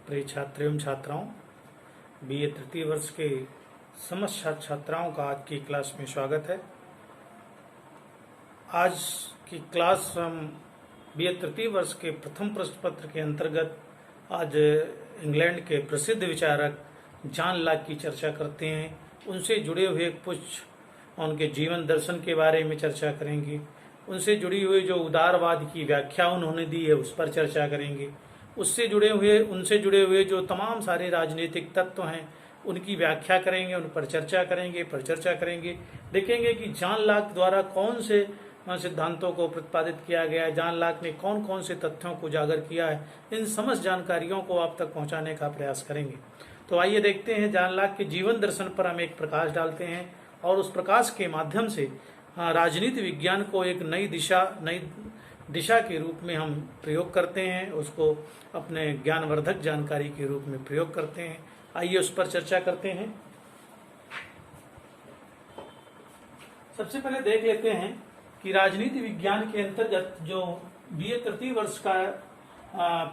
प्रिय छात्र एवं छात्राओं, बीए तृतीय वर्ष के समस्त छात्र छात्राओं का आज की क्लास में स्वागत है। आज की क्लास हम बीए तृतीय वर्ष के प्रथम प्रश्न पत्र के अंतर्गत आज इंग्लैंड के प्रसिद्ध विचारक जॉन लॉक की चर्चा करते हैं। उनसे जुड़े हुए कुछ उनके जीवन दर्शन के बारे में चर्चा करेंगे। उनसे जुड़ी हुई जो उदारवाद की व्याख्या उन्होंने दी है उस पर चर्चा करेंगे। उनसे जुड़े हुए जो तमाम सारे राजनीतिक तत्व हैं उनकी व्याख्या करेंगे, उन पर चर्चा करेंगे। देखेंगे कि जॉन लॉक द्वारा कौन से सिद्धांतों को प्रतिपादित किया गया है, जॉन लॉक ने कौन कौन से तथ्यों को उजागर किया है, इन समस्त जानकारियों को आप तक पहुंचाने का प्रयास करेंगे। तो आइए देखते हैं, जॉन लॉक के जीवन दर्शन पर हम एक प्रकाश डालते हैं और उस प्रकाश के माध्यम से राजनीति विज्ञान को एक नई दिशा के रूप में हम प्रयोग करते हैं, उसको अपने ज्ञानवर्धक जानकारी के रूप में प्रयोग करते हैं। आइए उस पर चर्चा करते हैं। सबसे पहले देख लेते हैं कि राजनीति विज्ञान के अंतर्गत जो बीए तृतीय वर्ष का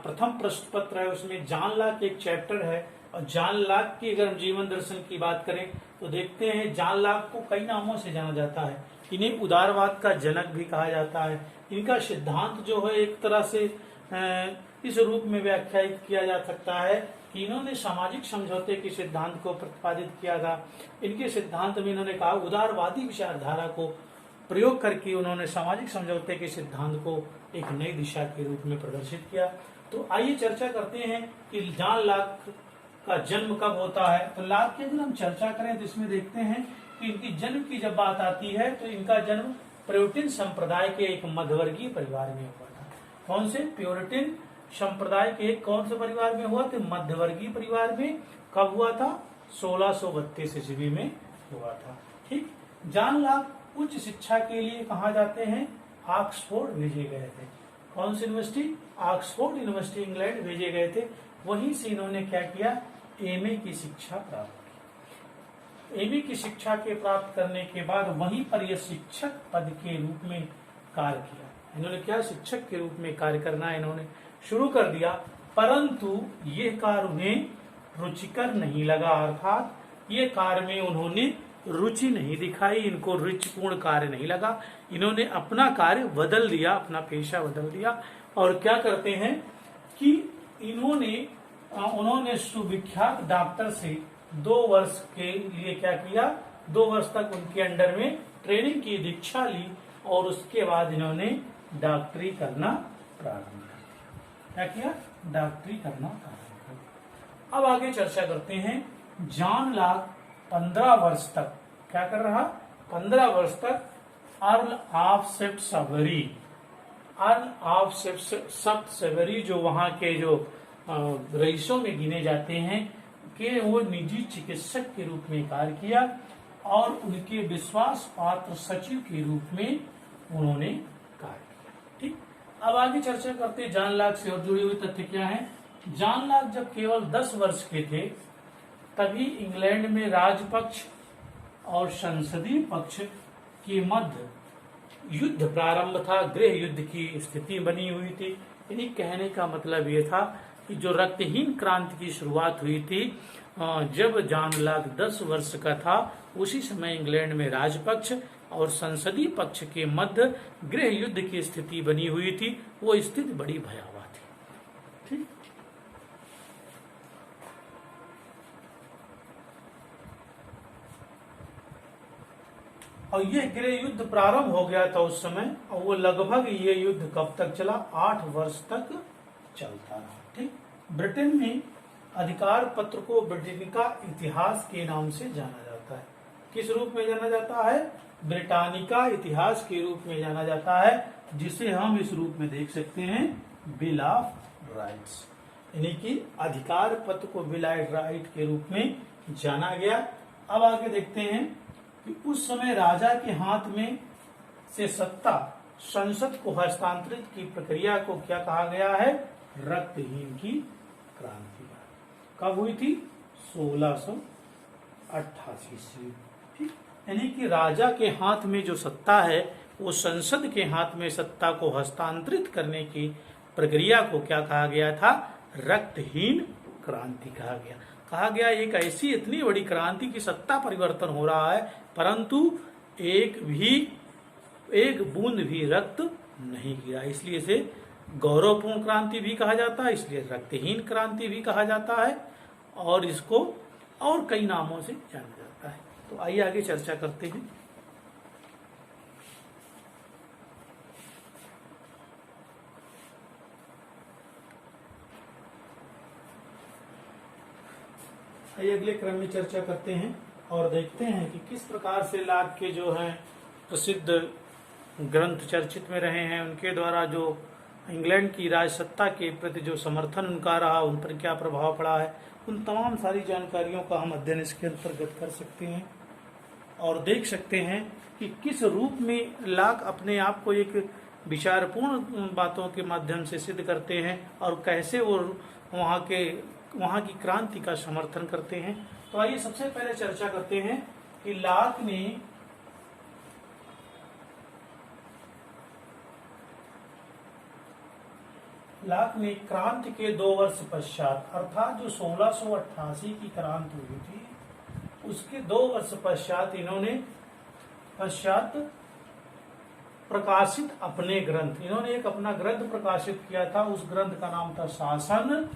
प्रथम प्रश्न पत्र है उसमें जॉन लॉक एक चैप्टर है। और जॉन लॉक की अगर हम जीवन दर्शन की बात करें तो देखते हैं जॉन लॉक को कई नामों से जाना जाता है। इन्हें उदारवाद का जनक भी कहा जाता है। इनका सिद्धांत जो है एक तरह से इस रूप में व्याख्यायित किया जा सकता है कि इन्होंने सामाजिक समझौते के सिद्धांत को प्रतिपादित किया था। इनके सिद्धांत में इन्होंने कहा उदारवादी विचारधारा को प्रयोग करके उन्होंने सामाजिक समझौते के सिद्धांत को एक नई दिशा के रूप में प्रदर्शित किया। तो आइए चर्चा करते हैं कि जॉन लॉक का जन्म कब होता है। तो लॉक की अगर हम चर्चा करें तो इसमें देखते हैं कि इनकी जन्म की जब बात आती है तो इनका जन्म प्यूरिटन संप्रदाय के एक मध्यवर्गीय परिवार में हुआ था। कौन से? प्यूरिटन संप्रदाय के एक कौन से परिवार में हुआ? तो मध्यवर्गीय परिवार में। कब हुआ था? 1632 ईस्वी में हुआ था। ठीक। जॉन लॉक उच्च शिक्षा के लिए कहाँ जाते हैं? ऑक्सफोर्ड भेजे गए थे। कौन सी यूनिवर्सिटी? ऑक्सफोर्ड यूनिवर्सिटी इंग्लैंड भेजे गए थे। वहीं से इन्होंने क्या किया? एमए की शिक्षा प्राप्त की। एमए की शिक्षा के प्राप्त करने के बाद वहीं पर यह शिक्षक पद के रूप में कार्य किया। इन्होंने क्या? शिक्षक के रूप में कार्य करना इन्होंने शुरू कर दिया, परंतु ये कार्य उन्हें रुचिकर नहीं लगा, अर्थात ये कार्य में उन्होंने रुचि नहीं दिखाई, इनको रुचिपूर्ण कार्य नहीं लगा। इन्होंने अपना कार्य बदल दिया, अपना पेशा बदल दिया और क्या करते हैं कि उन्होंने सुविख्यात डॉक्टर से 2 वर्ष के लिए क्या किया? 2 वर्ष तक उनके अंडर में ट्रेनिंग की दीक्षा ली और उसके बाद इन्होंने डॉक्टरी करना प्रारंभ किया। क्या किया? डॉक्टरी करना प्रारंभ किया। अब आगे चर्चा करते हैं। जॉन लॉक 15 वर्ष तक क्या कर रहा? 15 वर्ष तक अर्ल ऑफ सेफ्ट सेवरी जो वहां के जो रईसों में गिने जाते हैं कि वो निजी चिकित्सक के रूप में कार्य किया और उनके विश्वास पात्र सचिव के रूप में उन्होंने कार्य किया। ठीक। अब आगे चर्चा करते हैं जॉन लॉक से और जुड़ी हुई तथ्य क्या है। जॉन लॉक जब केवल 10 वर्ष के थे तभी इंग्लैंड में राजपक्ष और संसदीय पक्ष के मध्य युद्ध प्रारंभ था। गृह युद्ध की स्थिति बनी हुई थी। इन्हीं कहने का मतलब ये था कि जो रक्तहीन क्रांति की शुरुआत हुई थी जब जॉन लॉक 10 वर्ष का था, उसी समय इंग्लैंड में राजपक्ष और संसदीय पक्ष के मध्य गृह युद्ध की स्थिति बनी हुई थी। वो स्थिति बड़ी भयावह थी। ठीक। और ये गृह युद्ध प्रारंभ हो गया था उस समय और वो लगभग ये युद्ध कब तक चला? 8 वर्ष तक चलता रहा। ठीक। ब्रिटेन में अधिकार पत्र को ब्रिटानिका इतिहास के नाम से जाना जाता है। किस रूप में जाना जाता है? ब्रिटानिका इतिहास के रूप में जाना जाता है, जिसे हम इस रूप में देख सकते हैं बिल ऑफ राइट्स। यानी कि अधिकार पत्र को बिल ऑफ राइट के रूप में जाना गया। अब आगे देखते हैं कि उस समय राजा के हाथ में से सत्ता संसद को हस्तांतरित की प्रक्रिया को क्या कहा गया है? रक्तहीन की क्रांति। कब हुई थी? 1688 ईस्वी। ठीक। यानी कि राजा के हाथ में जो सत्ता है वो संसद के हाथ में सत्ता को हस्तांतरित करने की प्रक्रिया को क्या कहा गया था? रक्तहीन क्रांति कहा गया एक ऐसी इतनी बड़ी क्रांति की सत्ता परिवर्तन हो रहा है, परंतु एक बूंद भी रक्त नहीं गिरा, इसलिए इसे गौरवपूर्ण क्रांति भी कहा जाता है, इसलिए रक्तहीन क्रांति भी कहा जाता है, और इसको और कई नामों से जाना जाता है। तो आइए आगे चर्चा करते हैं। आइए अगले क्रम में चर्चा करते हैं और देखते हैं कि किस प्रकार से लाक के जो हैं प्रसिद्ध ग्रंथ चर्चित में रहे हैं, उनके द्वारा जो इंग्लैंड की राजसत्ता के प्रति जो समर्थन उनका रहा, उन पर क्या प्रभाव पड़ा है, उन तमाम सारी जानकारियों का हम अध्ययन इसके अंतर्गत कर सकते हैं और देख सकते हैं कि किस रूप में लाक अपने आप को एक विचारपूर्ण बातों के माध्यम से सिद्ध करते हैं और कैसे वो वहाँ की क्रांति का समर्थन करते हैं। तो आइए सबसे पहले चर्चा करते हैं कि लाक ने क्रांति के 2 वर्ष पश्चात, अर्थात जो 1688 की क्रांति हुई थी उसके 2 वर्ष पश्चात इन्होंने प्रकाशित अपने ग्रंथ, इन्होंने एक अपना ग्रंथ प्रकाशित किया था। उस ग्रंथ का नाम था शासन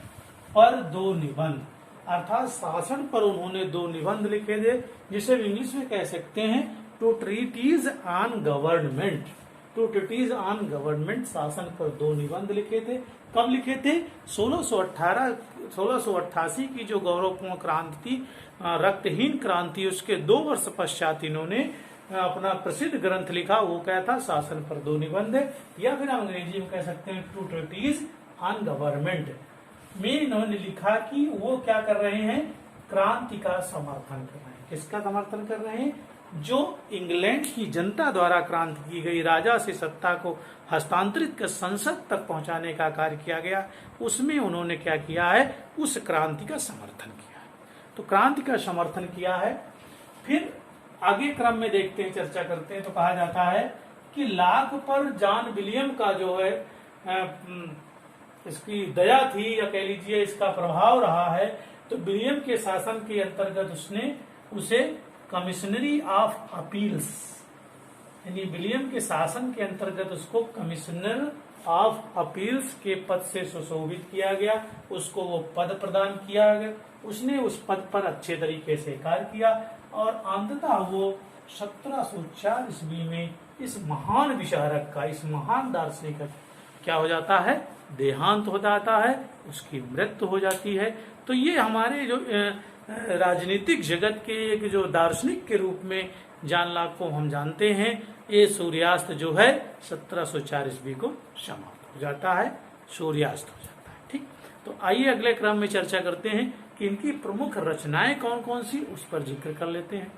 पर 2 निबंध, अर्थात शासन पर उन्होंने 2 निबंध लिखे थे, जिसे इंग्लिश में कह सकते हैं two treaties on government. Two treaties on government, शासन पर 2 निबंध लिखे थे। कब लिखे थे? 1688 की जो गौरवपूर्ण क्रांति थी, रक्तहीन क्रांति, उसके 2 वर्ष पश्चात इन्होंने अपना प्रसिद्ध ग्रंथ लिखा। वो क्या था? शासन पर 2 निबंध, या फिर अंग्रेजी में कह सकते हैं टू ट्रीटीज ऑन गवर्नमेंट में इन्होंने लिखा कि वो क्या कर रहे हैं? क्रांति का समर्थन कर रहे हैं। किसका समर्थन कर रहे हैं? जो इंग्लैंड की जनता द्वारा क्रांति की गई, राजा से सत्ता को हस्तांतरित कर संसद तक पहुंचाने का कार्य किया गया, उसमें उन्होंने क्या किया है? उस क्रांति का समर्थन किया है। तो क्रांति का समर्थन किया है। फिर आगे क्रम में देखते हैं, चर्चा करते हैं। तो कहा जाता है कि लाक पर जॉन विलियम का जो है इसकी दया थी, या कह लीजिए इसका प्रभाव रहा है। तो विलियम के शासन के अंतर्गत उसने उसे कमिश्नरी ऑफ अपील्स, यानी विलियम के शासन के अंतर्गत उसको कमिश्नर ऑफ अपील्स के पद से सुशोभित किया गया, उसको वो पद प्रदान किया गया। उसने उस पद पर अच्छे तरीके से कार्य किया और अंततः वो 1704 ईस्वी में इस महान विचारक का, इस महान दार्शनिक का क्या हो जाता है? देहांत हो जाता है, उसकी मृत्यु हो जाती है। तो ये हमारे जो राजनीतिक जगत के एक जो दार्शनिक के रूप में जॉन लॉक को हम जानते हैं, ये सूर्यास्त जो है 1704 ईस्वी को समाप्त हो जाता है, सूर्यास्त हो जाता है। ठीक, तो आइए अगले क्रम में चर्चा करते हैं कि इनकी प्रमुख रचनाएं कौन कौन सी, उस पर जिक्र कर लेते हैं।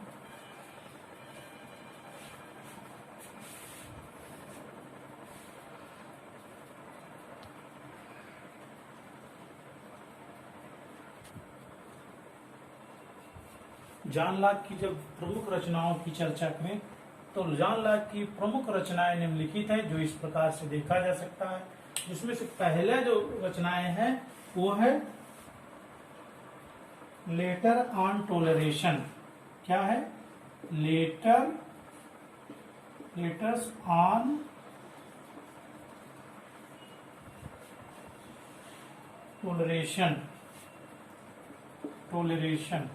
जॉन लॉक की जब प्रमुख रचनाओं की चर्चा करें तो जॉन लॉक की प्रमुख रचनाएं निम्नलिखित हैं, जो इस प्रकार से देखा जा सकता है। जिसमें से पहले जो रचनाएं हैं वो है लेटर ऑन टॉलरेशन। क्या है? Letters on toleration.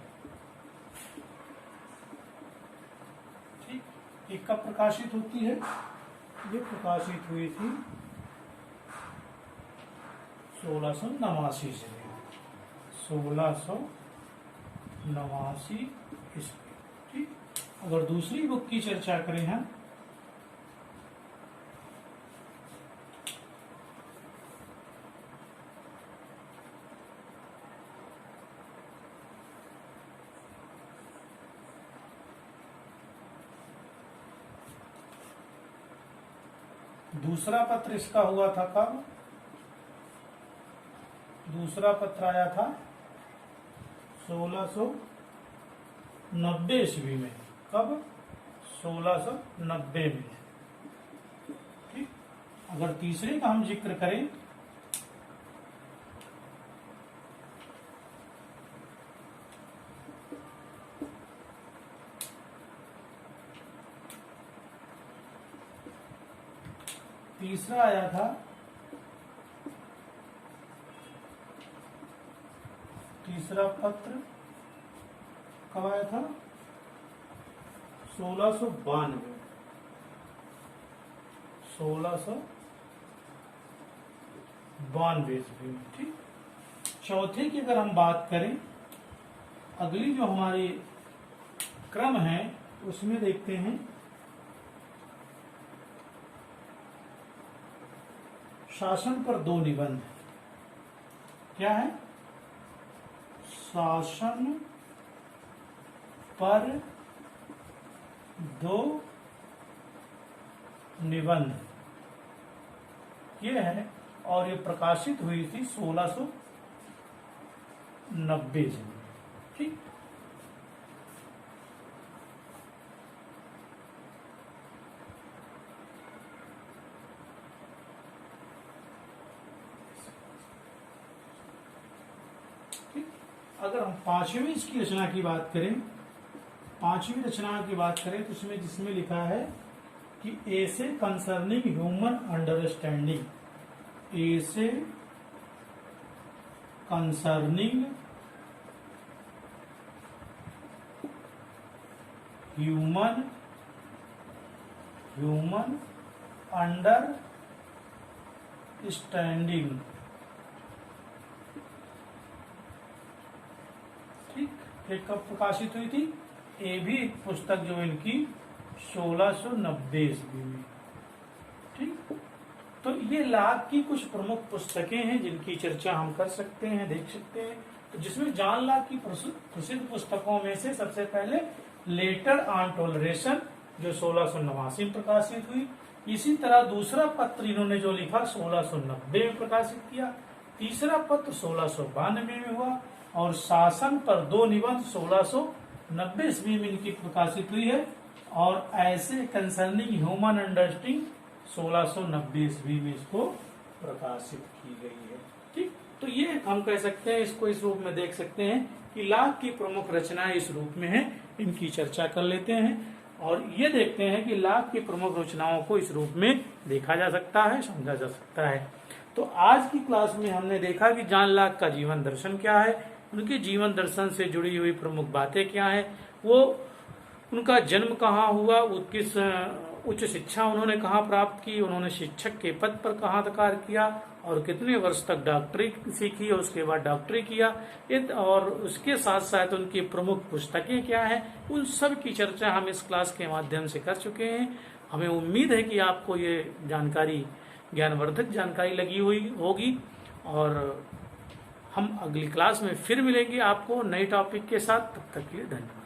एक कब प्रकाशित होती है? ये प्रकाशित हुई थी 1689 से, 1689 ईस्वी। ठीक, अगर दूसरी बुक की चर्चा करें हम, दूसरा पत्र इसका हुआ था कब? दूसरा पत्र आया था 1690 ईस्वी में। कब? 1690 में। ठीक, अगर तीसरे का हम जिक्र करें तीसरा आया था तीसरा पत्र कब आया था? 1692 ईस्वी में। ठीक। चौथे की अगर हम बात करें, अगली जो हमारी क्रम है उसमें देखते हैं शासन पर 2 निबंध। क्या है? शासन पर 2 निबंध ये है, और ये प्रकाशित हुई थी 1690 में। ठीक। अगर हम पांचवी इसकी रचना की बात करें, पांचवी रचना की बात करें तो इसमें जिसमें लिखा है कि ऐसे कंसर्निंग ह्यूमन अंडरस्टैंडिंग, ऐसे कंसर्निंग ह्यूमन अंडरस्टैंडिंग। ठीक। ये कब प्रकाशित हुई थी? ये भी एक पुस्तक जो इनकी 1690 ईस्वी में। ठीक। तो ये लाक की कुछ प्रमुख पुस्तकें हैं जिनकी चर्चा हम कर सकते हैं, देख सकते हैं। तो जिसमें जॉन लाक की प्रसिद्ध पुस्तकों में से सबसे पहले लेटर ऑन टॉलरेशन जो 1689 में प्रकाशित हुई। इसी तरह दूसरा पत्र इन्होंने जो लिखा 1690 में प्रकाशित किया। तीसरा पत्र 1692 में हुआ, और शासन पर 2 निबंध 1690 ईस्वी में इनकी प्रकाशित हुई है, और ऐसे कंसर्निंग ह्यूमन अंडरस्टैंडिंग 1690 ईस्वी में इसको प्रकाशित की गई है। ठीक। तो ये हम कह सकते हैं, इसको इस रूप में देख सकते हैं कि लाक की प्रमुख रचनाएं इस रूप में है। इनकी चर्चा कर लेते हैं और ये देखते हैं कि लाक की प्रमुख रचनाओं को इस रूप में देखा जा सकता है, समझा जा सकता है। तो आज की क्लास में हमने देखा कि जॉन लाक का जीवन दर्शन क्या है, उनके जीवन दर्शन से जुड़ी हुई प्रमुख बातें क्या है, वो उनका जन्म कहाँ हुआ, किस उच्च शिक्षा उन्होंने कहाँ प्राप्त की, उन्होंने शिक्षक के पद पर कहाँ कार्य किया, और कितने वर्ष तक डॉक्टरी सीखी और उसके बाद डॉक्टरी किया, और उसके साथ साथ उनकी प्रमुख पुस्तकें क्या है, उन सब की चर्चा हम इस क्लास के माध्यम से कर चुके हैं। हमें उम्मीद है कि आपको ये जानकारी ज्ञानवर्धक जानकारी लगी हुई होगी, और हम अगली क्लास में फिर मिलेंगे आपको नए टॉपिक के साथ। तब तक के लिए धन्यवाद।